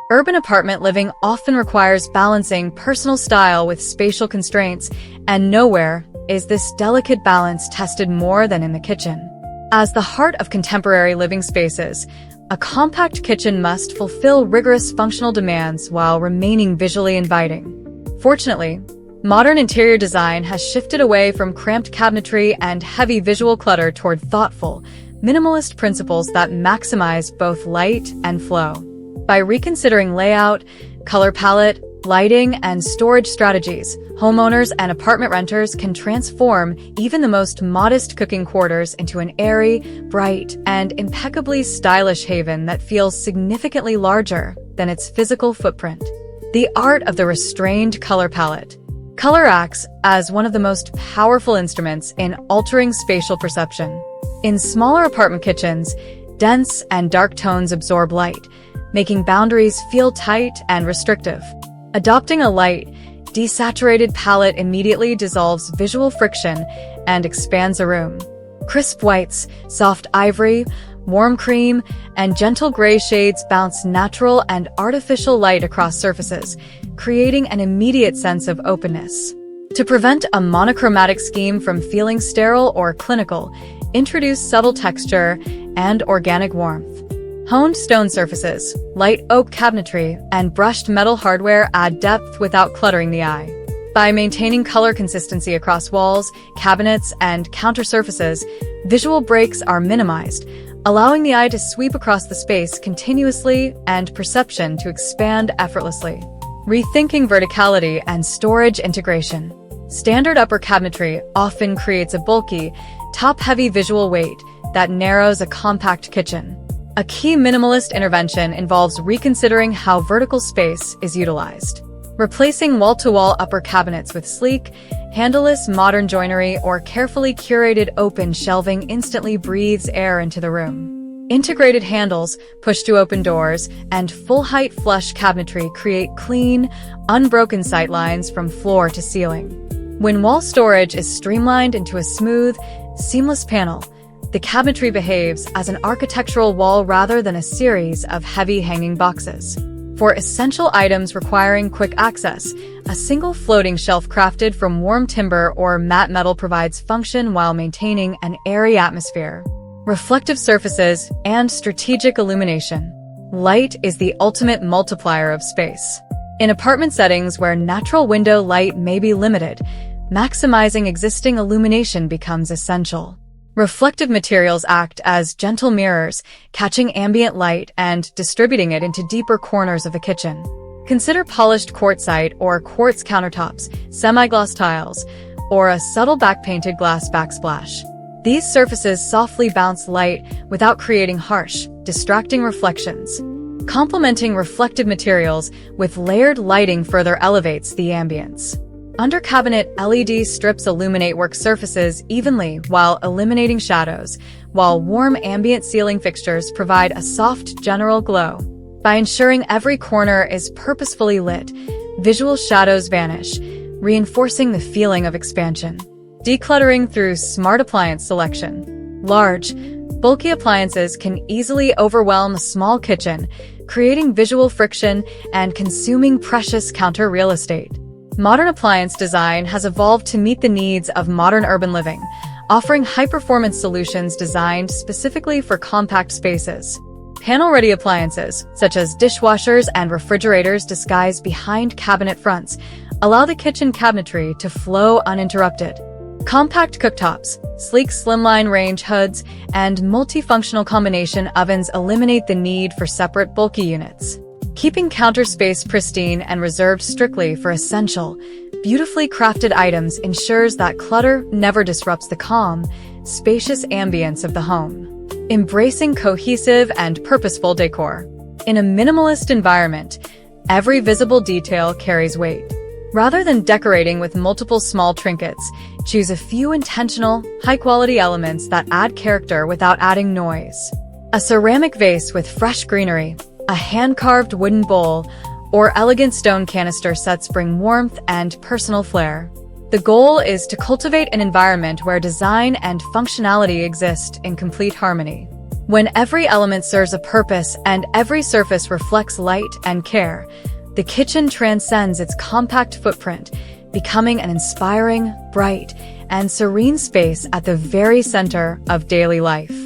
Urban apartment living often requires balancing personal style with spatial constraints, and nowhere is this delicate balance tested more than in the kitchen. As the heart of contemporary living spaces, a compact kitchen must fulfill rigorous functional demands while remaining visually inviting. Fortunately, modern interior design has shifted away from cramped cabinetry and heavy visual clutter toward thoughtful, minimalist principles that maximize both light and flow. By reconsidering layout, color palette, lighting, and storage strategies, homeowners and apartment renters can transform even the most modest cooking quarters into an airy, bright, and impeccably stylish haven that feels significantly larger than its physical footprint. The art of the restrained color palette. Color acts as one of the most powerful instruments in altering spatial perception. In smaller apartment kitchens, dense and dark tones absorb light, making boundaries feel tight and restrictive. Adopting a light, desaturated palette immediately dissolves visual friction and expands a room. Crisp whites, soft ivory, warm cream, and gentle gray shades bounce natural and artificial light across surfaces, creating an immediate sense of openness. To prevent a monochromatic scheme from feeling sterile or clinical, introduce subtle texture and organic warmth. Honed stone surfaces, light oak cabinetry, and brushed metal hardware add depth without cluttering the eye. By maintaining color consistency across walls, cabinets, and counter surfaces, visual breaks are minimized, allowing the eye to sweep across the space continuously and perception to expand effortlessly. Rethinking verticality and storage integration. Standard upper cabinetry often creates a bulky, top-heavy visual weight that narrows a compact kitchen. A key minimalist intervention involves reconsidering how vertical space is utilized. Replacing wall-to-wall upper cabinets with sleek, handleless modern joinery or carefully curated open shelving instantly breathes air into the room. Integrated handles, push-to-open doors, and full-height flush cabinetry create clean, unbroken sightlines from floor to ceiling. When wall storage is streamlined into a smooth, seamless panel, the cabinetry behaves as an architectural wall rather than a series of heavy hanging boxes. For essential items requiring quick access, a single floating shelf crafted from warm timber or matte metal provides function while maintaining an airy atmosphere. Reflective surfaces and strategic illumination. Light is the ultimate multiplier of space. In apartment settings where natural window light may be limited, maximizing existing illumination becomes essential. Reflective materials act as gentle mirrors, catching ambient light and distributing it into deeper corners of the kitchen. Consider polished quartzite or quartz countertops, semi-gloss tiles, or a subtle back-painted glass backsplash. These surfaces softly bounce light without creating harsh, distracting reflections. Complementing reflective materials with layered lighting further elevates the ambience. Under-cabinet LED strips illuminate work surfaces evenly while eliminating shadows, while warm ambient ceiling fixtures provide a soft general glow. By ensuring every corner is purposefully lit, visual shadows vanish, reinforcing the feeling of expansion. Decluttering through smart appliance selection. Large, bulky appliances can easily overwhelm a small kitchen, creating visual friction and consuming precious counter real estate. Modern appliance design has evolved to meet the needs of modern urban living, offering high-performance solutions designed specifically for compact spaces. Panel-ready appliances, such as dishwashers and refrigerators disguised behind cabinet fronts, allow the kitchen cabinetry to flow uninterrupted. Compact cooktops, sleek slimline range hoods, and multifunctional combination ovens eliminate the need for separate bulky units. Keeping counter space pristine and reserved strictly for essential, beautifully crafted items ensures that clutter never disrupts the calm, spacious ambience of the home. Embracing cohesive and purposeful decor. In a minimalist environment, every visible detail carries weight. Rather than decorating with multiple small trinkets, choose a few intentional, high-quality elements that add character without adding noise. A ceramic vase with fresh greenery, a hand-carved wooden bowl, or elegant stone canister sets bring warmth and personal flair. The goal is to cultivate an environment where design and functionality exist in complete harmony. When every element serves a purpose and every surface reflects light and care, the kitchen transcends its compact footprint, becoming an inspiring, bright, and serene space at the very center of daily life.